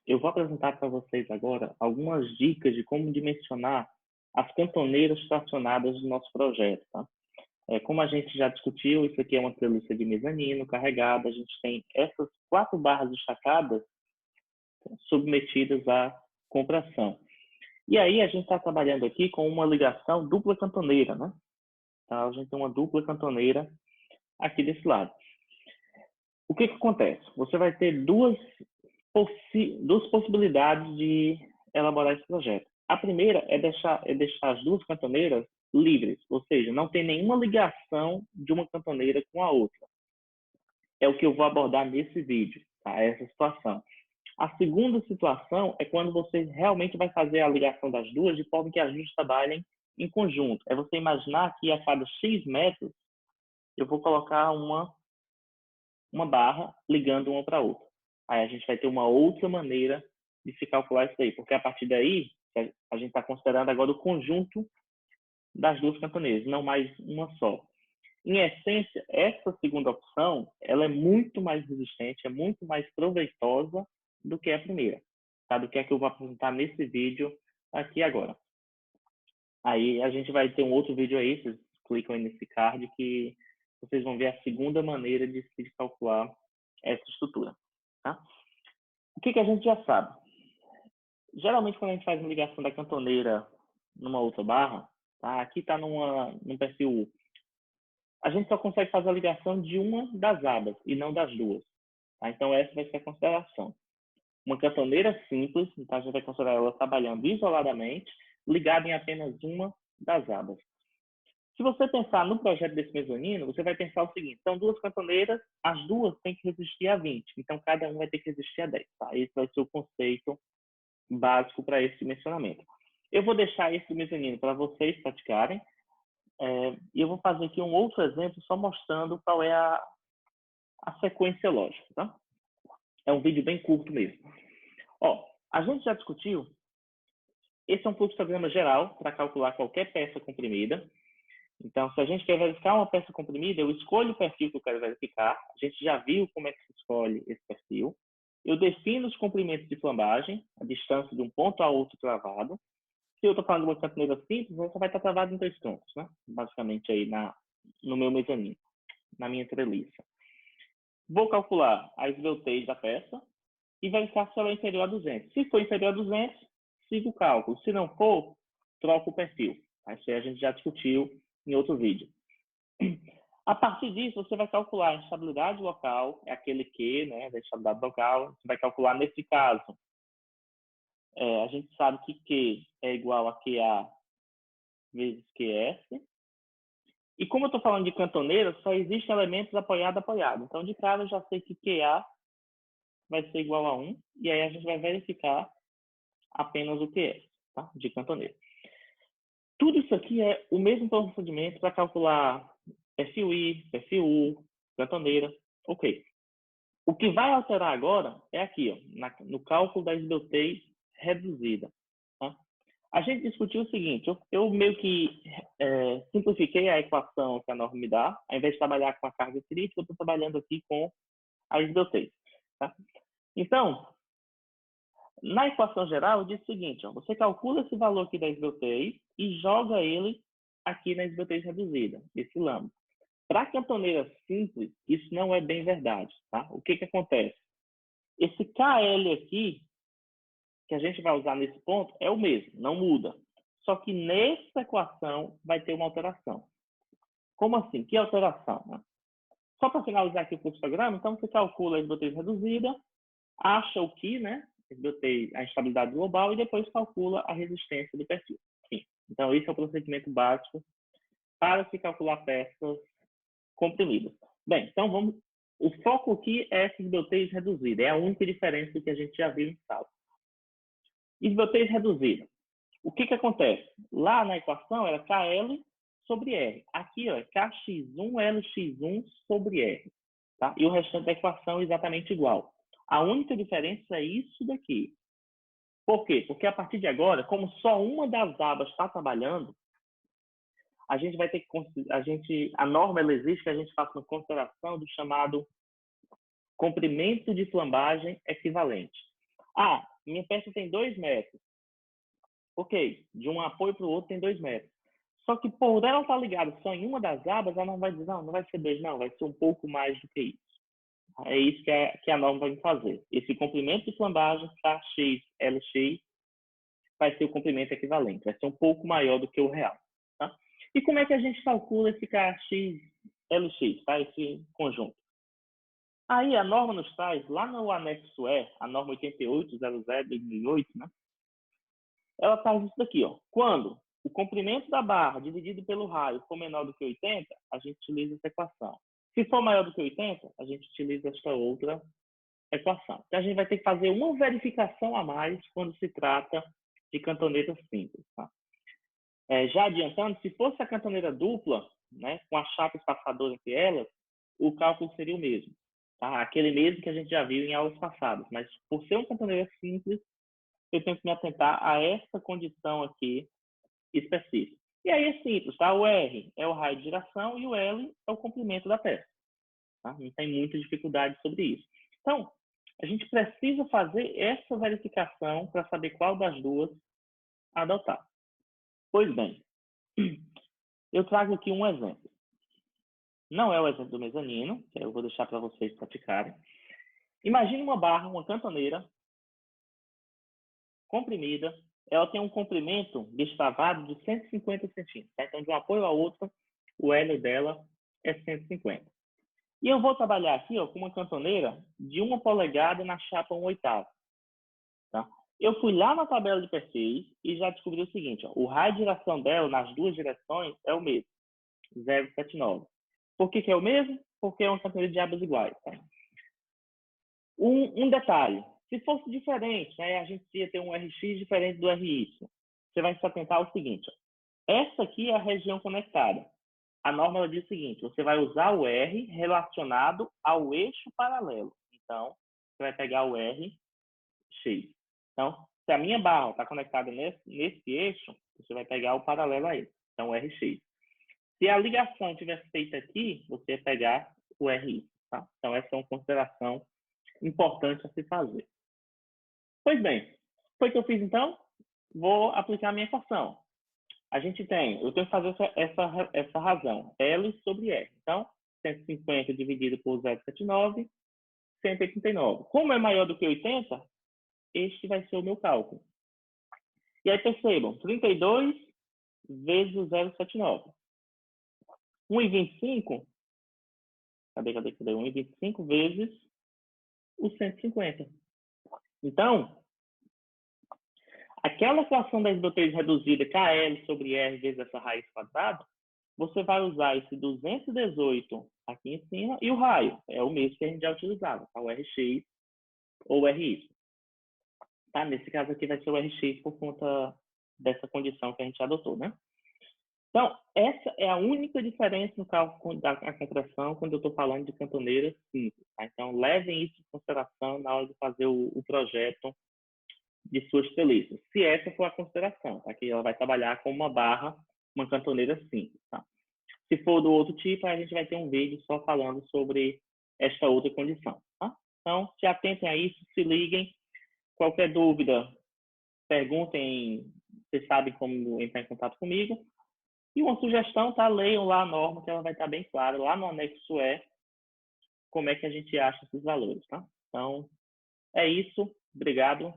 eu vou apresentar para vocês agora algumas dicas de como dimensionar as cantoneiras fracionadas do nosso projeto, tá? Como a gente já discutiu, isso aqui é uma treliça de mezanino carregada, a gente tem essas 4 barras destacadas submetidas à compressão. E aí a gente está trabalhando aqui com uma ligação dupla cantoneira, né? Então, a gente tem uma dupla cantoneira aqui desse lado. O que acontece? Você vai ter duas possibilidades de elaborar esse projeto. A primeira é deixar as duas cantoneiras livres, ou seja, não tem nenhuma ligação de uma cantoneira com a outra. É o que eu vou abordar nesse vídeo, tá? Essa situação. A segunda situação é quando você realmente vai fazer a ligação das duas de forma que as duas trabalhem em conjunto. É você imaginar que a cada X metros eu vou colocar uma barra ligando uma para a outra. Aí a gente vai ter uma outra maneira de se calcular isso aí, porque a partir daí a gente está considerando agora o conjunto das duas cantoneiras, não mais uma só. Em essência, essa segunda opção, ela é muito mais resistente, é muito mais proveitosa do que a primeira, tá? Do que a que eu vou apresentar nesse vídeo aqui agora. Aí a gente vai ter um outro vídeo aí, vocês clicam aí nesse card que vocês vão ver a segunda maneira de se calcular essa estrutura, tá? O que a gente já sabe? Geralmente, quando a gente faz uma ligação da cantoneira numa outra barra, tá? Aqui está num perfil U, a gente só consegue fazer a ligação de uma das abas e não das duas, tá? Então, essa vai ser a consideração. Uma cantoneira simples, então a gente vai considerar ela trabalhando isoladamente, ligada em apenas uma das abas. Se você pensar no projeto desse mezanino, você vai pensar o seguinte: são duas cantoneiras, as duas têm que resistir a 20, então cada um vai ter que resistir a 10. Tá? Esse vai ser o conceito básico para esse dimensionamento. Eu vou deixar esse mezanino para vocês praticarem, e eu vou fazer aqui um outro exemplo só mostrando qual é a sequência lógica. Tá? É um vídeo bem curto mesmo. Ó, a gente já discutiu, esse é um fluxograma geral para calcular qualquer peça comprimida. Então, se a gente quer verificar uma peça comprimida, eu escolho o perfil que eu quero verificar. A gente já viu como é que se escolhe esse perfil. Eu defino os comprimentos de flambagem, a distância de um ponto a outro travado. Se eu estou falando de uma cantoneira simples, você vai estar travado em 3 pontos, né? Basicamente aí no meu mezanino, na minha treliça. Vou calcular a esbeltez da peça e verificar se ela é inferior a 200. Se for inferior a 200, sigo o cálculo. Se não for, troco o perfil. Isso aí a gente já discutiu em outro vídeo. A partir disso, você vai calcular a instabilidade local, é aquele Q, né, da instabilidade local. Você vai calcular, nesse caso, a gente sabe que Q é igual a QA vezes QS. E como eu estou falando de cantoneira, só existem elementos apoiado. Então, de cara, eu já sei que QA vai ser igual a 1, e aí a gente vai verificar apenas o QS, tá? De cantoneira. Tudo isso aqui é o mesmo procedimento para calcular perfil I, perfil U, cantoneira. Ok. O que vai alterar agora é aqui, ó, no cálculo da esbeltez reduzida. Tá? A gente discutiu o seguinte: eu meio que simplifiquei a equação que a norma me dá. Ao invés de trabalhar com a carga crítica, eu estou trabalhando aqui com a esbeltez. Tá? Então, na equação geral, diz o seguinte: ó, você calcula esse valor aqui da esbeltez e joga ele aqui na esbeltez reduzida, esse lambda. Para cantoneira simples, isso não é bem verdade. Tá? O que acontece? Esse KL aqui, que a gente vai usar nesse ponto, é o mesmo, não muda. Só que nessa equação vai ter uma alteração. Como assim? Que alteração? Né? Só para finalizar aqui o fluxograma, então você calcula a esbeltez reduzida, acha o Q, né? A instabilidade global, e depois calcula a resistência do perfil. Sim. Então, esse é o procedimento básico para se calcular peças comprimidas. Bem, então o foco aqui é essa esbeltez reduzida. É a única diferença que a gente já viu em sala. Esbeltez reduzida. O que acontece? Lá na equação era KL sobre R. Aqui, ó, é KX1 LX1 sobre R. Tá? E o restante da equação é exatamente igual. A única diferença é isso daqui. Por quê? Porque a partir de agora, como só uma das abas está trabalhando, a gente vai ter que a norma ela exige que a gente faça uma consideração do chamado comprimento de flambagem equivalente. Ah, minha peça tem 2 metros. Ok, de um apoio para o outro tem 2 metros. Só que por ela estar ligada só em uma das abas, ela não vai dizer, não vai ser 2, não, vai ser um pouco mais do que isso. É isso que a norma vai me fazer. Esse comprimento de flambagem, KX, LX, vai ser o comprimento equivalente. Vai ser um pouco maior do que o real. Tá? E como é que a gente calcula esse KX, LX, tá? Esse conjunto? Aí a norma nos traz, lá no anexo E, a norma 8800/2008, né? Ela traz isso daqui, ó. Quando o comprimento da barra dividido pelo raio for menor do que 80, a gente utiliza essa equação. Se for maior do que 80, a gente utiliza esta outra equação. Então, a gente vai ter que fazer uma verificação a mais quando se trata de cantoneira simples. Tá? Já adiantando, se fosse a cantoneira dupla, né, com a chapa espaçadora entre elas, o cálculo seria o mesmo. Tá? Aquele mesmo que a gente já viu em aulas passadas. Mas, por ser uma cantoneira simples, eu tenho que me atentar a essa condição aqui específica. E aí é simples, tá? O R é o raio de giração e o L é o comprimento da peça. Tá? Não tem muita dificuldade sobre isso. Então, a gente precisa fazer essa verificação para saber qual das duas adotar. Pois bem, eu trago aqui um exemplo. Não é o exemplo do mezanino, que eu vou deixar para vocês praticarem. Imagine uma barra, uma cantoneira, comprimida. Ela tem um comprimento destravado de 150 centímetros. Tá? Então, de um apoio ao outro, o L dela é 150. E eu vou trabalhar aqui ó, com uma cantoneira de 1 polegada na chapa 1/8. Tá? Eu fui lá na tabela de perfis e já descobri o seguinte, ó, o raio de giração dela nas duas direções é o mesmo, 0,79. Por que é o mesmo? Porque é uma cantoneira de abas iguais. Tá? Um detalhe, se fosse diferente, né, a gente ia ter um RX diferente do RY. Você vai se atentar ao seguinte, ó, essa aqui é a região conectada. A norma ela diz o seguinte, você vai usar o R relacionado ao eixo paralelo. Então, você vai pegar o RX. Então, se a minha barra está conectada nesse eixo, você vai pegar o paralelo a ele. Então, o RX. Se a ligação tivesse feita aqui, você vai pegar o RI. Tá? Então, essa é uma consideração importante a se fazer. Pois bem, foi o que eu fiz então? Vou aplicar a minha equação. A gente tem, eu tenho que fazer essa razão, L sobre R. Então, 150 dividido por 0,79, 189. Como é maior do que 80, este vai ser o meu cálculo. E aí percebam, 32 vezes o 0,79. 1,25, cadê? 1,25 vezes o 150. Então, aquela equação da esbeltez reduzida, KL sobre R vezes essa raiz quadrada, você vai usar esse 218 aqui em cima e o raio. É o mesmo que a gente já utilizava, tá? O RX ou o RY. Tá? Nesse caso aqui vai ser o RX por conta dessa condição que a gente adotou, né? Então, essa é a única diferença no cálculo da compressão quando eu estou falando de cantoneira simples. Tá? Então, levem isso em consideração na hora de fazer o projeto de suas treliças. Se essa for a consideração, tá? Que ela vai trabalhar com uma barra, uma cantoneira simples. Tá? Se for do outro tipo, a gente vai ter um vídeo só falando sobre esta outra condição. Tá? Então, se atentem a isso, se liguem. Qualquer dúvida, perguntem, vocês sabem como entrar em contato comigo. E uma sugestão, tá? Leiam lá a norma, que ela vai estar bem clara, lá no anexo E, como é que a gente acha esses valores, tá? Então, é isso. Obrigado.